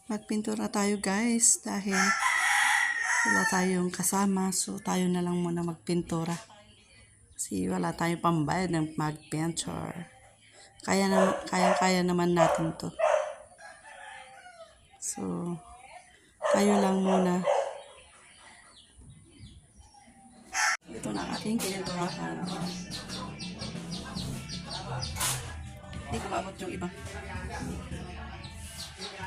Magpintura tayo guys dahil wala tayong kasama, so tayo na lang muna magpintura kasi wala tayong pambayad ng magpinture. Kaya naman natin to, so tayo lang muna. Ito na aking pininturahan. Hindi ko maabot yung iba.